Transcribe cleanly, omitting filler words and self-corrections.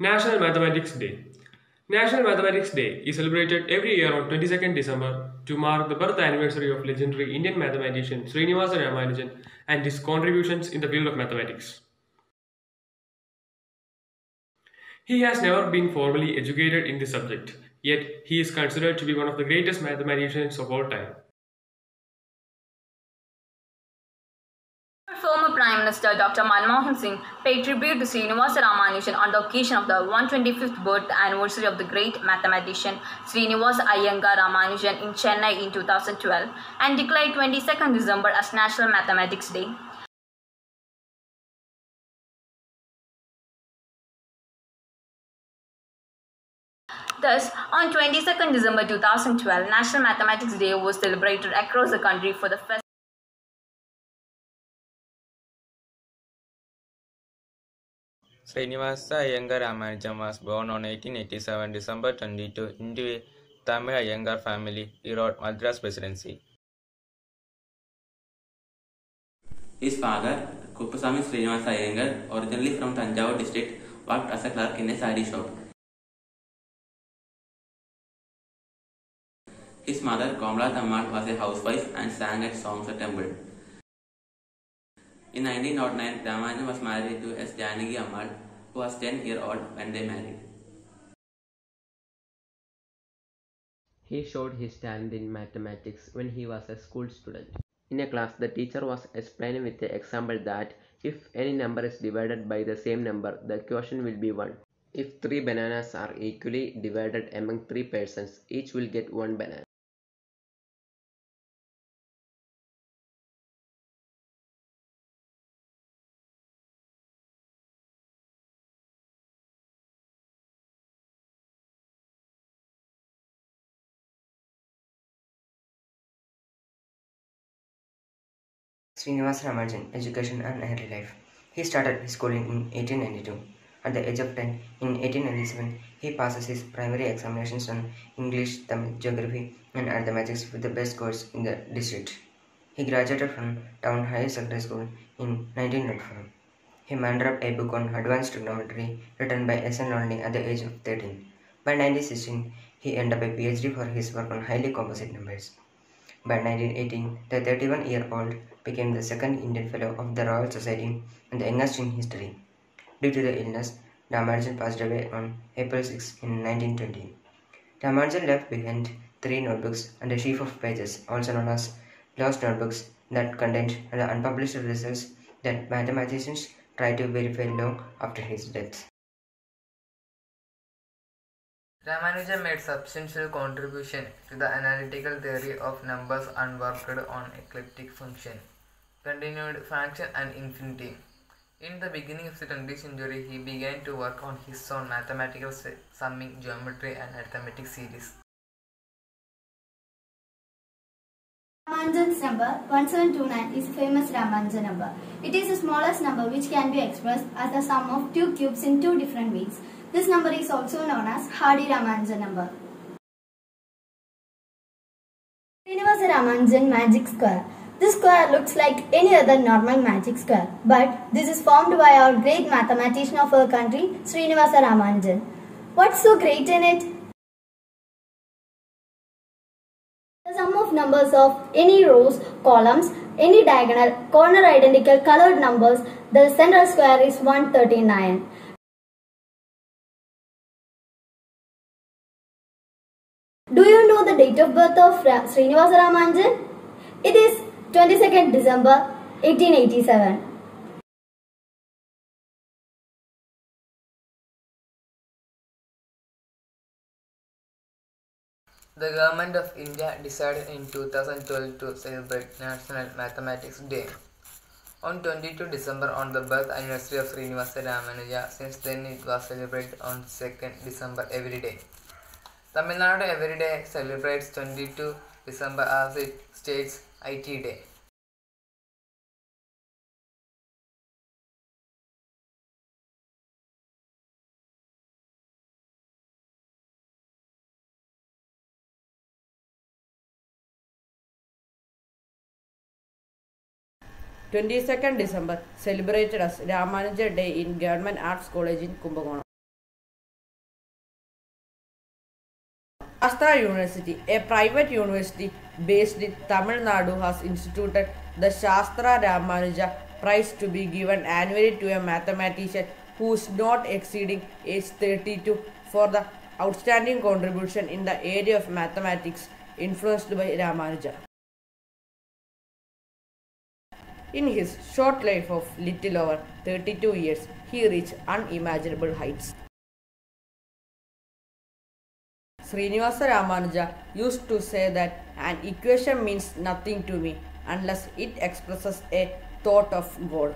National Mathematics Day. National Mathematics Day is celebrated every year on 22nd December to mark the birth anniversary of legendary Indian mathematician Srinivasa Ramanujan and his contributions in the field of mathematics. He has never been formally educated in this subject, yet he is considered to be one of the greatest mathematicians of all time. Former Prime Minister Dr. Manmohan Singh paid tribute to Srinivasa Ramanujan on the occasion of the 125th birth anniversary of the great mathematician Srinivasa Iyengar Ramanujan in Chennai in 2012 and declared 22nd December as National Mathematics Day. Thus, on 22nd December 2012, National Mathematics Day was celebrated across the country for the first. Srinivasa Iyengar Ramanujan was born on 1887 December 22 into a Tamil Iyengar family, Erode, Madras Presidency. His father, Kuppusamy Srinivasa Iyengar, originally from Tanjavur district, worked as a clerk in a sari shop. His mother, Komala Thammal, was a housewife and sang at songs at temple. In 1909, Ramanujan was married to S. Janaki Ammal, who was 10-year-old when they married. He showed his talent in mathematics when he was a school student. In a class, the teacher was explaining with the example that if any number is divided by the same number, the quotient will be 1. If 3 bananas are equally divided among 3 persons, each will get 1 banana. Srinivasa Ramanujan, Education and Early Life. He started his schooling in 1892. At the age of 10, in 1897, he passes his primary examinations on English, Tamil, Geography and Arithmetic with the best scores in the district. He graduated from Town Higher Secondary School in 1904. He manuscripted a book on advanced trigonometry written by S.N. Lonely at the age of 13. By 1916, he earned up a PhD for his work on highly composite numbers. By 1918, the 31-year-old became the second Indian Fellow of the Royal Society and the youngest in history. Due to the illness, Ramanujan passed away on April 6 in 1920. Ramanujan left behind 3 notebooks and a sheaf of pages, also known as lost notebooks, that contained the unpublished results that mathematicians tried to verify long after his death. Ramanujan made substantial contribution to the analytical theory of numbers and worked on ecliptic function, continued fraction and infinity. In the beginning of the 20th century, he began to work on his own mathematical summing, geometry and arithmetic series. Ramanujan's number 1729 is a famous Ramanujan number. It is the smallest number which can be expressed as the sum of two cubes in two different ways. This number is also known as Hardy-Ramanujan number. Srinivasa Ramanujan magic square. This square looks like any other normal magic square, but this is formed by our great mathematician of our country, Srinivasa Ramanujan. What's so great in it? The sum of numbers of any rows, columns, any diagonal, corner identical colored numbers, the central square is 139. Do you know the date of birth of Srinivasa Ramanujan? It is 22nd December 1887. The Government of India decided in 2012 to celebrate National Mathematics Day on 22 December on the birth anniversary of Srinivasa Ramanujan. Since then it was celebrated on 2nd December every day. Tamil Nadu every day celebrates 22 December as its state's IT Day. December 22 celebrated as Ramanuja Day in Government Arts College in Kumbakonam. Shastra University, a private university based in Tamil Nadu, has instituted the Shastra Ramanuja Prize to be given annually to a mathematician who is not exceeding age 32 for the outstanding contribution in the area of mathematics influenced by Ramanuja. In his short life of little over 32 years, he reached unimaginable heights. Srinivasa Ramanuja used to say that an equation means nothing to me unless it expresses a thought of God.